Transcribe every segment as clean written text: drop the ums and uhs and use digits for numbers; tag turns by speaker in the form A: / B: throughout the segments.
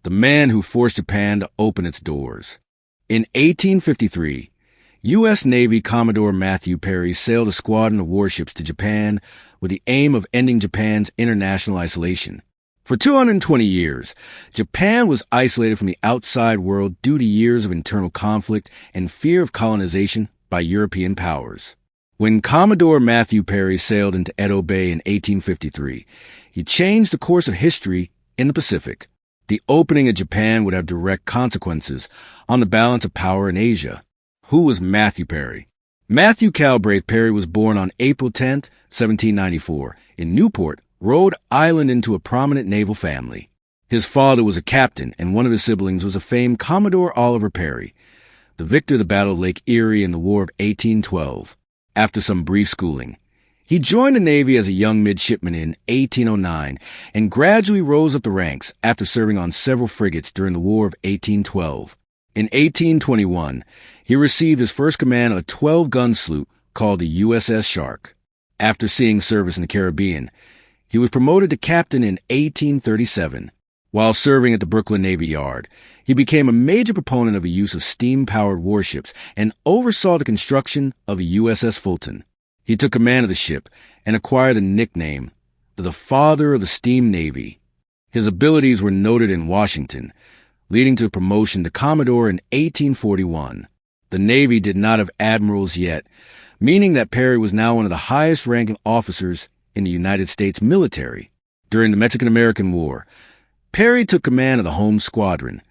A: the man who forced Japan to open its doors. In 1853, U.S. Navy Commodore Matthew Perry sailed a squadron of warships to Japan with the aim of ending Japan's international isolation. For 220 years, Japan was isolated from the outside world due to years of internal conflict and fear of colonization by European powers. When Commodore Matthew Perry sailed into Edo Bay in 1853, he changed the course of history in the Pacific. The opening of Japan would have direct consequences on the balance of power in Asia. Who was Matthew Perry? Matthew Calbraith Perry was born on April 10, 1794, in Newport, Rhode Island, into a prominent naval family. His father was a captain, and one of his siblings was a famed Commodore Oliver Perry, the victor of the Battle of Lake Erie in the War of 1812. After some brief schooling, he joined the Navy as a young midshipman in 1809 and gradually rose up the ranks after serving on several frigates during the War of 1812. In 1821, he received his first command of a 12-gun sloop called the USS Shark. After seeing service in the Caribbean, he was promoted to captain in 1837. While serving at the Brooklyn Navy Yard, he became a major proponent of the use of steam-powered warships and oversaw the construction of the USS Fulton. He took command of the ship and acquired a nickname, the Father of the Steam Navy. His abilities were noted in Washington, leading to a promotion to Commodore in 1841. The Navy did not have admirals yet, meaning that Perry was now one of the highest-ranking officers in the United States military. During the Mexican-American War, Perry took command of the Home Squadron,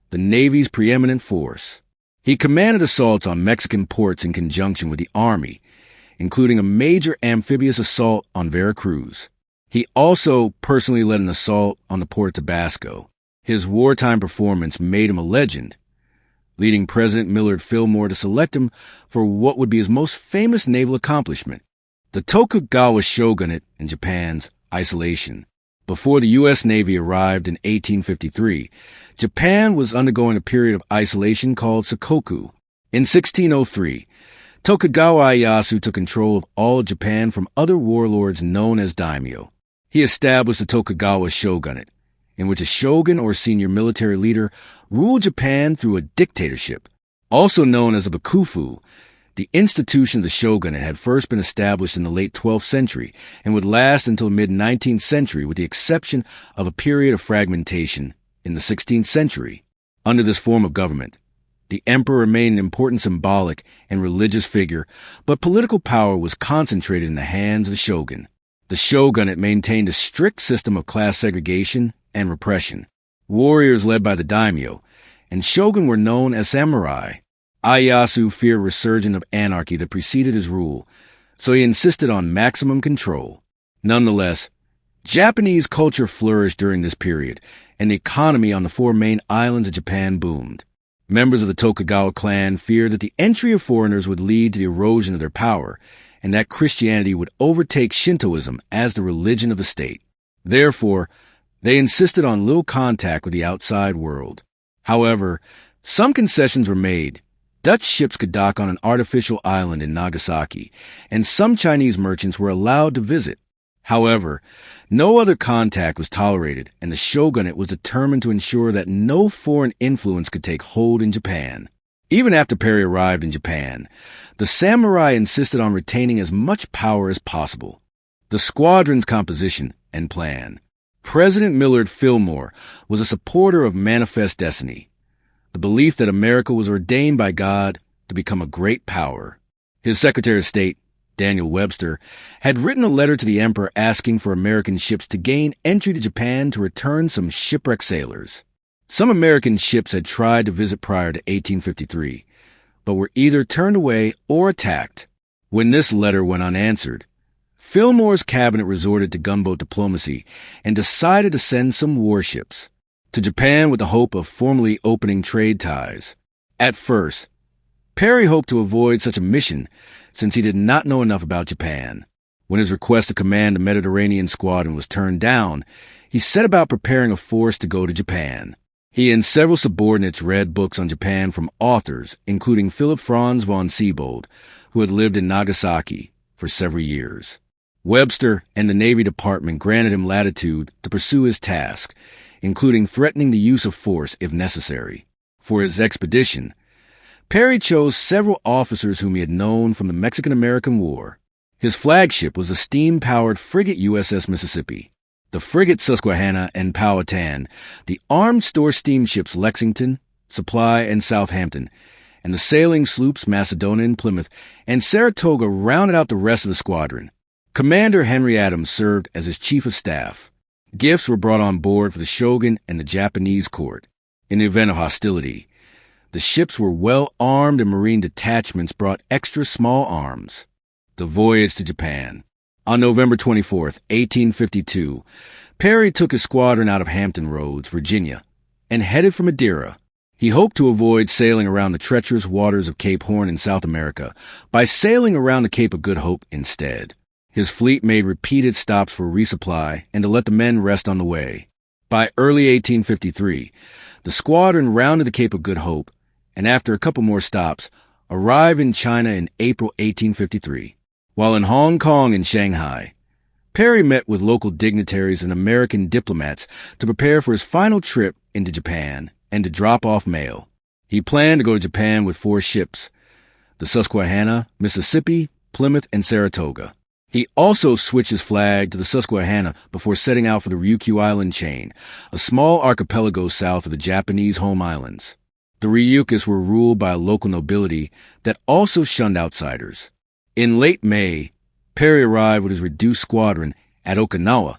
A: the Navy's preeminent force. He commanded assaults on Mexican ports in conjunction with the Army, including a major amphibious assault on Veracruz. He also personally led an assault on the port of Tabasco. His wartime performance made him a legend, leading President Millard Fillmore to select him for what would be his most famous naval accomplishment, the Tokugawa shogunate in Japan's isolation. Before the U.S. Navy arrived in 1853, Japan was undergoing a period of isolation called Sakoku. In 1603, Tokugawa Ieyasu took control of all of Japan from other warlords known as daimyo. He established the Tokugawa shogunate, in which a shogun or senior military leader ruled Japan through a dictatorship. Also known as a bakufu, the institution of the shogunate had first been established in the late 12th century and would last until the mid-19th century, with the exception of a period of fragmentation in the 16th century. Under this form of government, the emperor remained an important symbolic and religious figure, but political power was concentrated in the hands of the shogun. The shogunate maintained a strict system of class segregation and repression. Warriors led by the daimyo and shogun were known as samurai. Ieyasu feared a resurgence of anarchy that preceded his rule, so he insisted on maximum control. Nonetheless, Japanese culture flourished during this period, and the economy on the four main islands of Japan boomed. Members of the Tokugawa clan feared that the entry of foreigners would lead to the erosion of their power, and that Christianity would overtake Shintoism as the religion of the state. Therefore, they insisted on little contact with the outside world. However, some concessions were made. Dutch ships could dock on an artificial island in Nagasaki, and some Chinese merchants were allowed to visit. However, no other contact was tolerated, and the shogunate was determined to ensure that no foreign influence could take hold in Japan. Even after Perry arrived in Japan, the samurai insisted on retaining as much power as possible. The squadron's composition and plan. President Millard Fillmore was a supporter of manifest destiny, the belief that America was ordained by God to become a great power. His Secretary of State, Daniel Webster, had written a letter to the emperor asking for American ships to gain entry to Japan to return some shipwrecked sailors. Some American ships had tried to visit prior to 1853, but were either turned away or attacked. When this letter went unanswered, Fillmore's cabinet resorted to gunboat diplomacy and decided to send some warships to Japan with the hope of formally opening trade ties. At first, Perry hoped to avoid such a mission since he did not know enough about Japan. When his request to command the Mediterranean squadron was turned down, he set about preparing a force to go to Japan. He and several subordinates read books on Japan from authors, including Philip Franz von Siebold, who had lived in Nagasaki for several years. Webster and the Navy Department granted him latitude to pursue his task, including threatening the use of force if necessary. For his expedition, Perry chose several officers whom he had known from the Mexican-American War. His flagship was the steam-powered frigate USS Mississippi, the frigate Susquehanna and Powhatan, the armed store steamships Lexington, Supply, and Southampton, and the sailing sloops Macedonia and Plymouth, and Saratoga rounded out the rest of the squadron. Commander Henry Adams served as his chief of staff. Gifts were brought on board for the shogun and the Japanese court. In the event of hostility, the ships were well armed and marine detachments brought extra small arms. The voyage to Japan. On November 24, 1852, Perry took his squadron out of Hampton Roads, Virginia, and headed for Madeira. He hoped to avoid sailing around the treacherous waters of Cape Horn in South America by sailing around the Cape of Good Hope instead. His fleet made repeated stops for resupply and to let the men rest on the way. By early 1853, the squadron rounded the Cape of Good Hope, and after a couple more stops, arrived in China in April 1853. While in Hong Kong and Shanghai, Perry met with local dignitaries and American diplomats to prepare for his final trip into Japan and to drop off mail. He planned to go to Japan with 4 ships, the Susquehanna, Mississippi, Plymouth, and Saratoga. He also switched his flag to the Susquehanna before setting out for the Ryukyu Island chain, a small archipelago south of the Japanese home islands. The Ryukyus were ruled by a local nobility that also shunned outsiders. In late May, Perry arrived with his reduced squadron at Okinawa,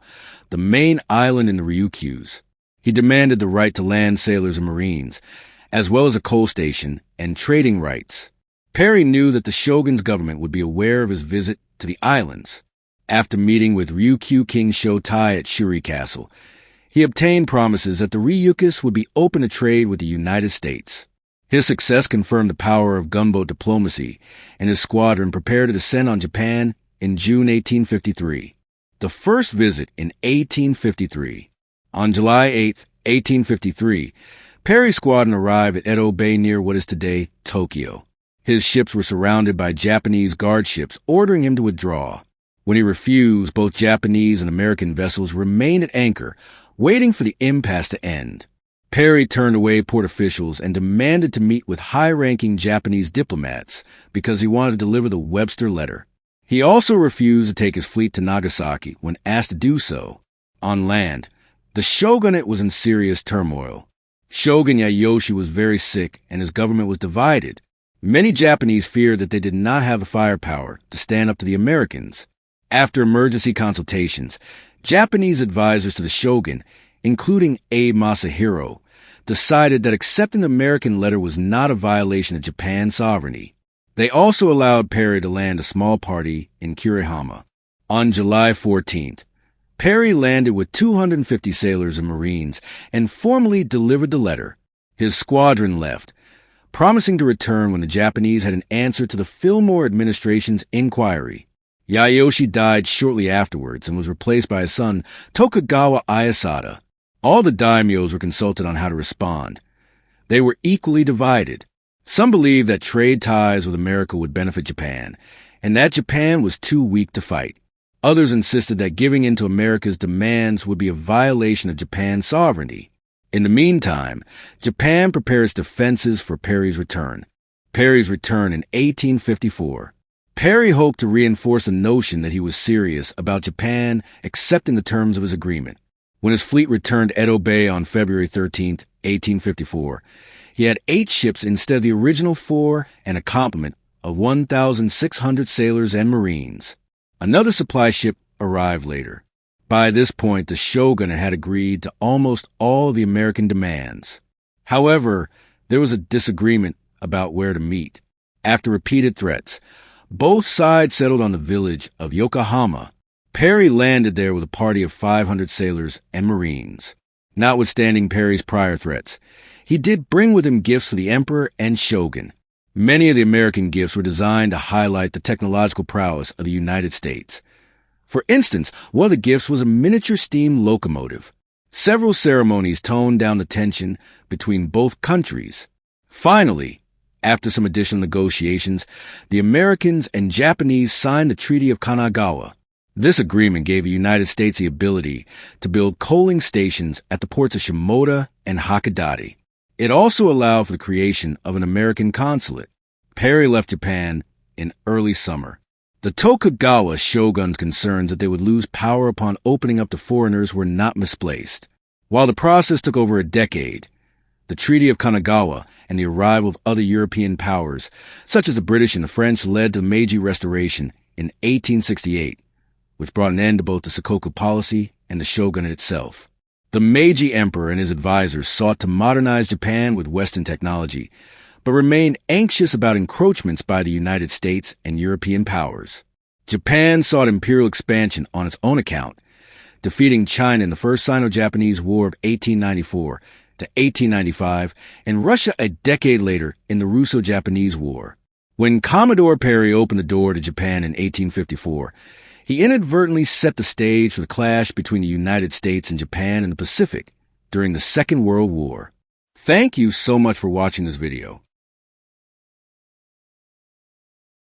A: the main island in the Ryukyus. He demanded the right to land sailors and marines, as well as a coal station and trading rights. Perry knew that the shogun's government would be aware of his visit to the islands. After meeting with Ryukyu King Shotai at Shuri Castle, he obtained promises that the Ryukyus would be open to trade with the United States. His success confirmed the power of gunboat diplomacy, and his squadron prepared to descend on Japan in June 1853. The first visit in 1853. On July 8, 1853, Perry's squadron arrived at Edo Bay near what is today Tokyo. His ships were surrounded by Japanese guard ships ordering him to withdraw. When he refused, both Japanese and American vessels remained at anchor, waiting for the impasse to end. Perry turned away port officials and demanded to meet with high-ranking Japanese diplomats because he wanted to deliver the Webster letter. He also refused to take his fleet to Nagasaki when asked to do so. On land, the shogunate was in serious turmoil. Shogun Yasushi was very sick and his government was divided. Many Japanese feared that they did not have the firepower to stand up to the Americans. After emergency consultations, Japanese advisors to the shogun, including Abe Masahiro, decided that accepting the American letter was not a violation of Japan's sovereignty. They also allowed Perry to land a small party in Kurihama. On July 14th, Perry landed with 250 sailors and marines and formally delivered the letter. His squadron left, promising to return when the Japanese had an answer to the Fillmore administration's inquiry. Yasushi died shortly afterwards and was replaced by his son, Tokugawa Ieyasu. All the daimyos were consulted on how to respond. They were equally divided. Some believed that trade ties with America would benefit Japan, and that Japan was too weak to fight. Others insisted that giving in to America's demands would be a violation of Japan's sovereignty. In the meantime, Japan prepared its defenses for Perry's return. Perry's return in 1854. Perry hoped to reinforce the notion that he was serious about Japan accepting the terms of his agreement. When his fleet returned to Edo Bay on February 13, 1854, he had 8 ships instead of the original 4 and a complement of 1,600 sailors and marines. Another supply ship arrived later. By this point, the shogun had agreed to almost all the American demands. However, there was a disagreement about where to meet. After repeated threats, both sides settled on the village of Yokohama. Perry landed there with a party of 500 sailors and marines. Notwithstanding Perry's prior threats, he did bring with him gifts for the emperor and shogun. Many of the American gifts were designed to highlight the technological prowess of the United States. For instance, one of the gifts was a miniature steam locomotive. Several ceremonies toned down the tension between both countries. Finally, after some additional negotiations, the Americans and Japanese signed the Treaty of Kanagawa. This agreement gave the United States the ability to build coaling stations at the ports of Shimoda and Hakodate. It also allowed for the creation of an American consulate. Perry left Japan in early summer. The Tokugawa shogun's concerns that they would lose power upon opening up to foreigners were not misplaced. While the process took over a decade, the Treaty of Kanagawa and the arrival of other European powers, such as the British and the French, led to the Meiji Restoration in 1868, which brought an end to both the Sakoku policy and the shogunate itself. The Meiji Emperor and his advisors sought to modernize Japan with Western technology, but remained anxious about encroachments by the United States and European powers. Japan sought imperial expansion on its own account, defeating China in the First Sino-Japanese War of 1894 to 1895, and Russia a decade later in the Russo-Japanese War. When Commodore Perry opened the door to Japan in 1854, he inadvertently set the stage for the clash between the United States and Japan in the Pacific during the Second World War. Thank you so much for watching this video.